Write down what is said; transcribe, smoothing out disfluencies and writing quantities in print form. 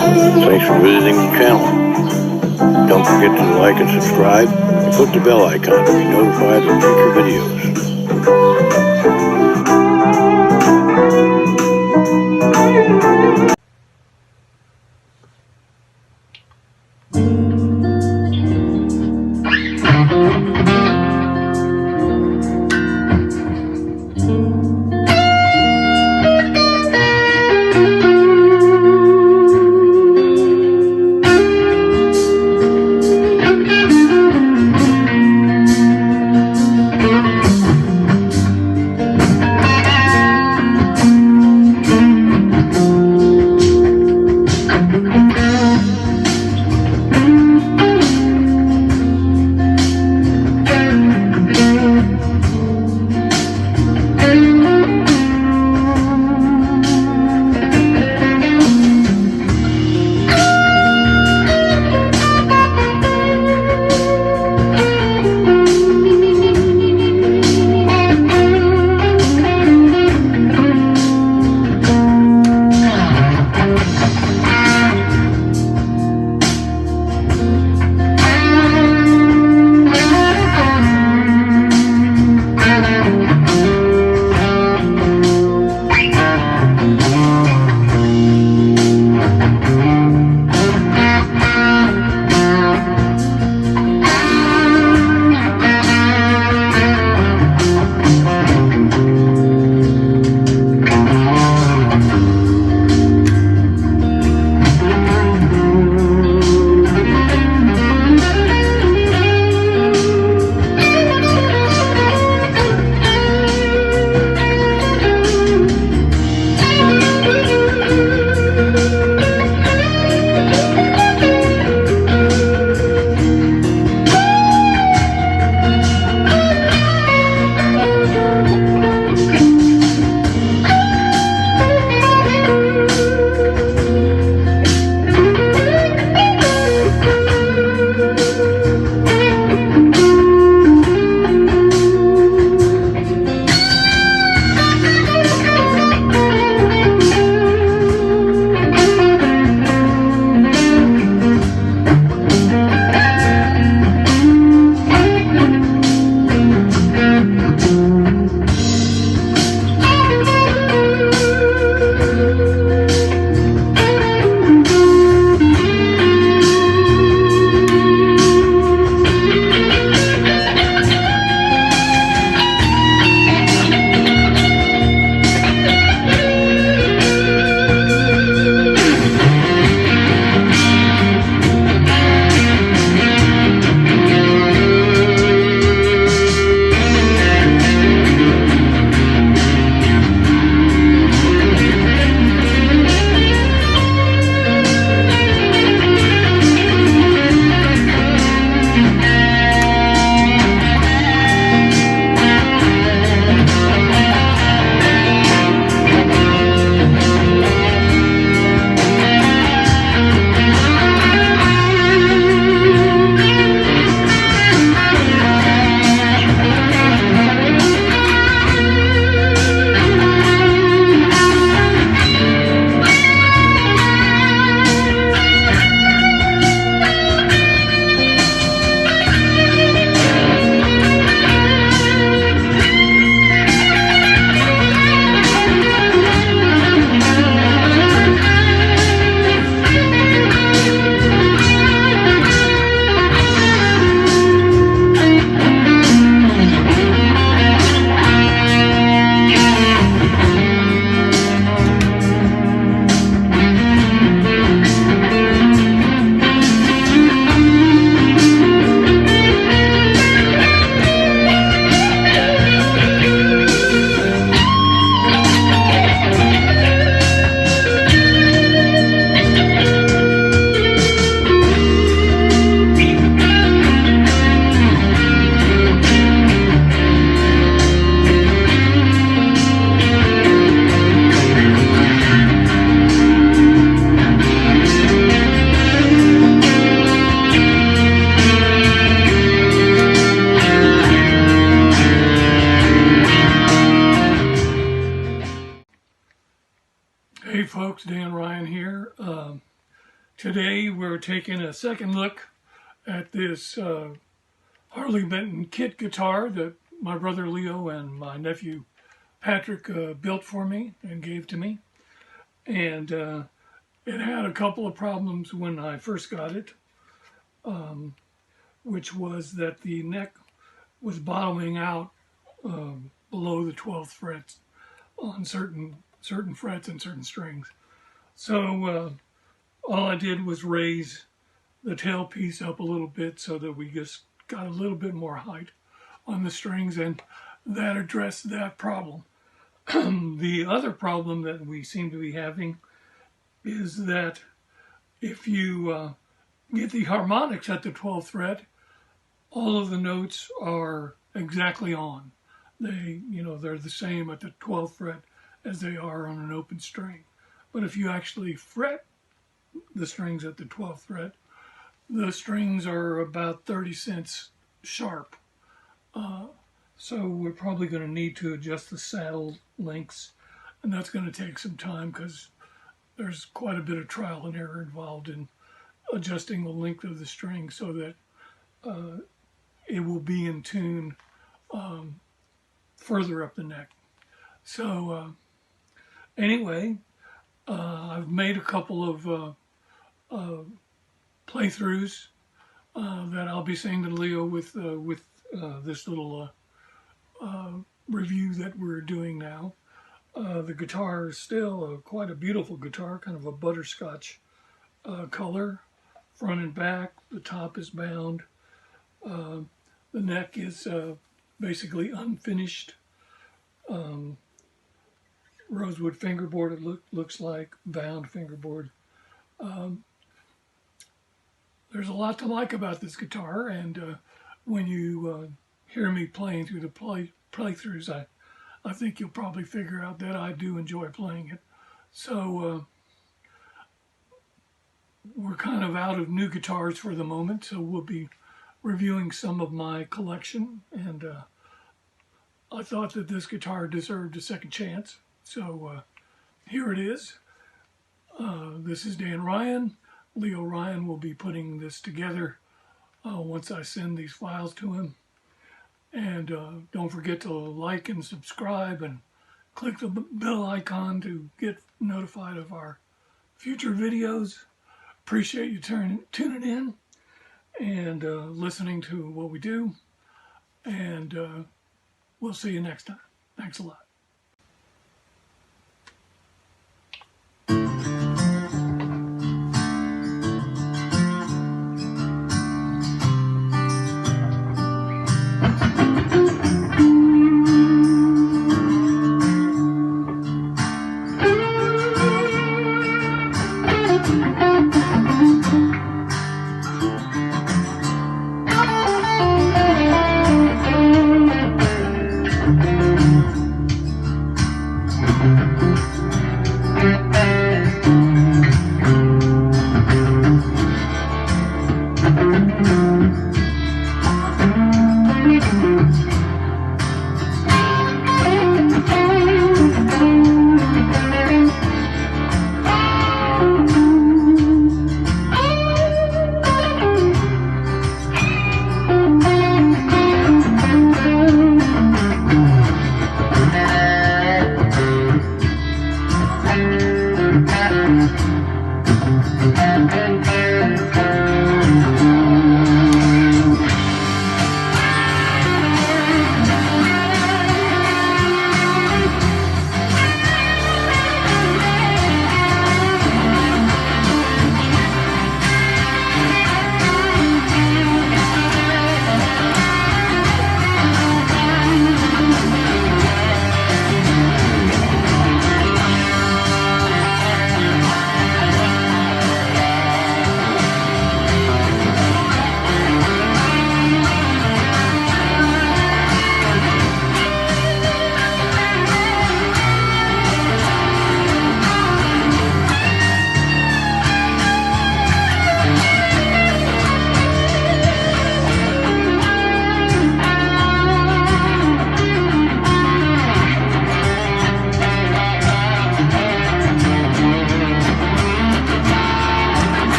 Thanks for visiting the channel. Don't forget to like and subscribe, and click the bell icon to be notified of future videos. Today we're taking a second look at this Harley Benton kit guitar that my brother Leo and my nephew Patrick built for me and gave to me. And it had a couple of problems when I first got it, which was that the neck was bottoming out below the 12th fret on certain frets and certain strings. So all I did was raise the tail piece up a little bit so that we just got a little bit more height on the strings, and that addressed that problem. The other problem that we seem to be having is that if you get the harmonics at the 12th fret, all of the notes are exactly on. They're the same at the 12th fret as they are on an open string. But if you actually fret the strings at the 12th fret, the strings are about 30 cents sharp. So we're probably going to need to adjust the saddle lengths, and that's going to take some time because there's quite a bit of trial and error involved in adjusting the length of the string so that it will be in tune further up the neck. So anyway, I've made a couple of playthroughs that I'll be sending to Leo with this little review that we're doing now. The guitar is still quite a beautiful guitar, kind of a butterscotch color, front and back. The top is bound. The neck is basically unfinished. Rosewood fingerboard, it looks like, bound fingerboard. There's a lot to like about this guitar, and when you hear me playing through the playthroughs, I think you'll probably figure out that I do enjoy playing it. So we're kind of out of new guitars for the moment, so we'll be reviewing some of my collection, and I thought that this guitar deserved a second chance. So here it is. This is Dan Ryan. Leo Ryan will be putting this together once I send these files to him. And don't forget to like and subscribe and click the bell icon to get notified of our future videos. Appreciate you tuning in and listening to what we do. And we'll see you next time. Thanks a lot. Thank you.